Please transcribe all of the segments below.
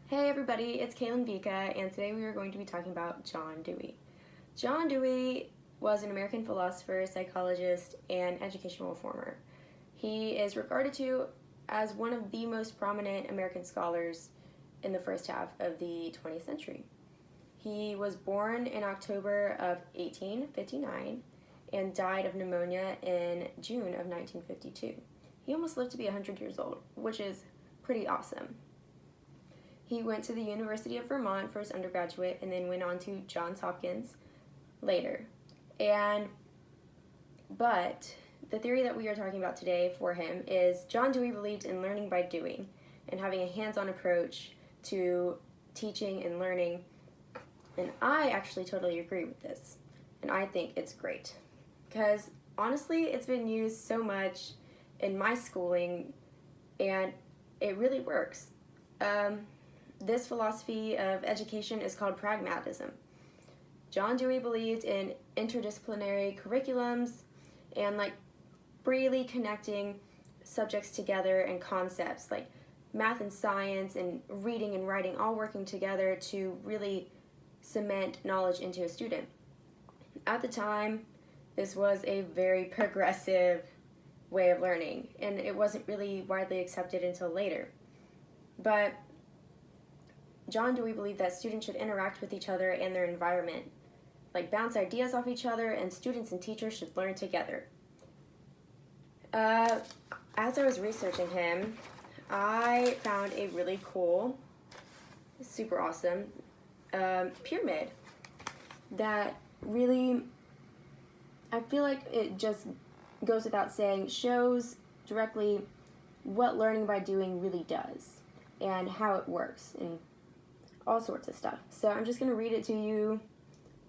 Hey everybody, it's Kaylin Vika, and today we are going to be talking about John Dewey. John Dewey was an American philosopher, psychologist, and educational reformer. He is regarded to as one of the most prominent American scholars in the first half of the 20th century. He was born in October of 1859 and died of pneumonia in June of 1952. He almost lived to be 100 years old, which is pretty awesome. He went to the University of Vermont for his undergraduate and then went on to Johns Hopkins later. But the theory that we are talking about today for him is John Dewey believed in learning by doing and having a hands-on approach to teaching and learning. And I actually totally agree with this. And I think it's great. Because honestly, it's been used so much in my schooling and it really works. This philosophy of education is called pragmatism. John Dewey believed in interdisciplinary curriculums and freely connecting subjects together and concepts like math and science and reading and writing all working together to really cement knowledge into a student. At the time, this was a very progressive way of learning, and it wasn't really widely accepted until later. But John Dewey believed that students should interact with each other and their environment, bounce ideas off each other, and students and teachers should learn together. As I was researching him, I found a really cool, super awesome pyramid that really, I feel like it just goes without saying, shows directly what learning by doing really does and how it works and all sorts of stuff. So I'm just going to read it to you.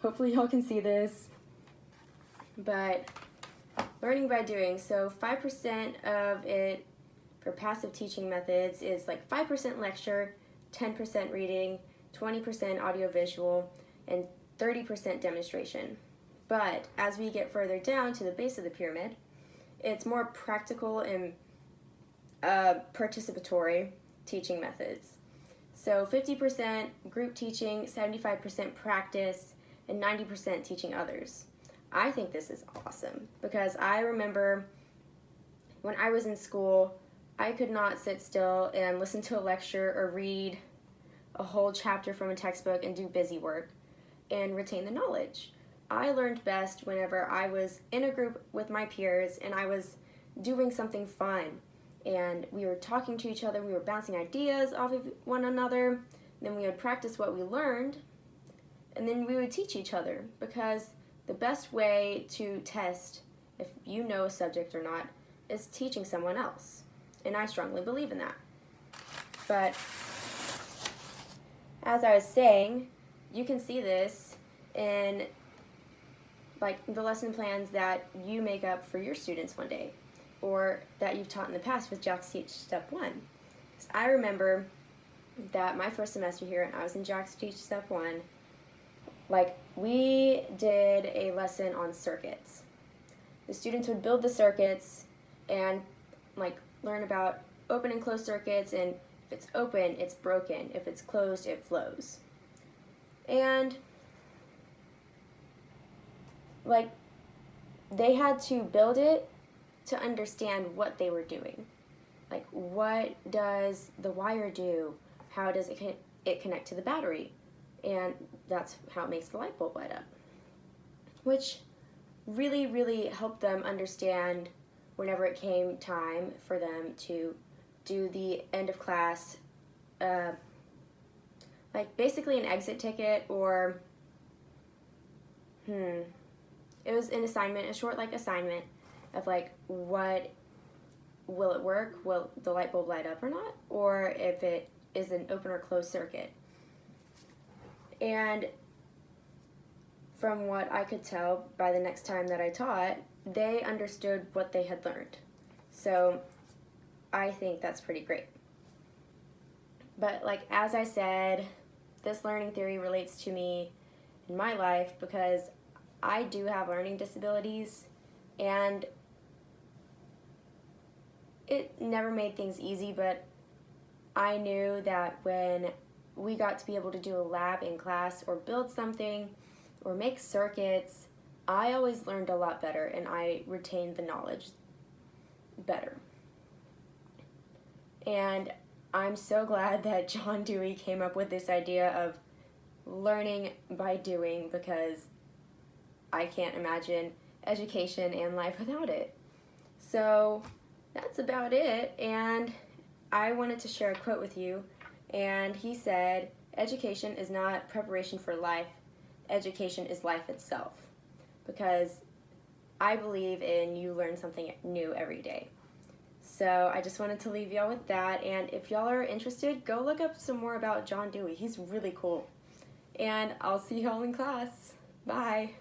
Hopefully y'all can see this. But learning by doing, so 5% of it for passive teaching methods is 5% lecture, 10% reading, 20% audiovisual, and 30% demonstration. But as we get further down to the base of the pyramid, it's more practical and participatory teaching methods. So 50% group teaching, 75% practice, and 90% teaching others. I think this is awesome because I remember when I was in school, I could not sit still and listen to a lecture or read a whole chapter from a textbook and do busy work and retain the knowledge. I learned best whenever I was in a group with my peers and I was doing something fun. And we were talking to each other, we were bouncing ideas off of one another, then we would practice what we learned, and then we would teach each other, because the best way to test if you know a subject or not is teaching someone else, and I strongly believe in that. But as I was saying, you can see this in the lesson plans that you make up for your students one day, or that you've taught in the past with Jack's Teach Step 1. Because I remember that my first semester here, and I was in Jack's Teach Step 1, we did a lesson on circuits. The students would build the circuits and learn about open and closed circuits, and if it's open, it's broken. If it's closed, it flows. And they had to build it to understand what they were doing. What does the wire do? How does it connect to the battery? And that's how it makes the light bulb light up. Which really, really helped them understand whenever it came time for them to do the end of class, basically an exit ticket, or, it was an assignment, a short assignment of what will it work, will the light bulb light up or not, or if it is an open or closed circuit. And from what I could tell by the next time that I taught, they understood what they had learned. So I think that's pretty great. But as I said, this learning theory relates to me in my life because I do have learning disabilities, and it never made things easy, but I knew that when we got to be able to do a lab in class or build something or make circuits, I always learned a lot better and I retained the knowledge better. And I'm so glad that John Dewey came up with this idea of learning by doing, because I can't imagine education and life without it. So that's about it, and I wanted to share a quote with you, and he said, "Education is not preparation for life, education is life itself," because I believe in you learn something new every day. So I just wanted to leave y'all with that, and if y'all are interested, go look up some more about John Dewey. He's really cool. And I'll see y'all in class. Bye.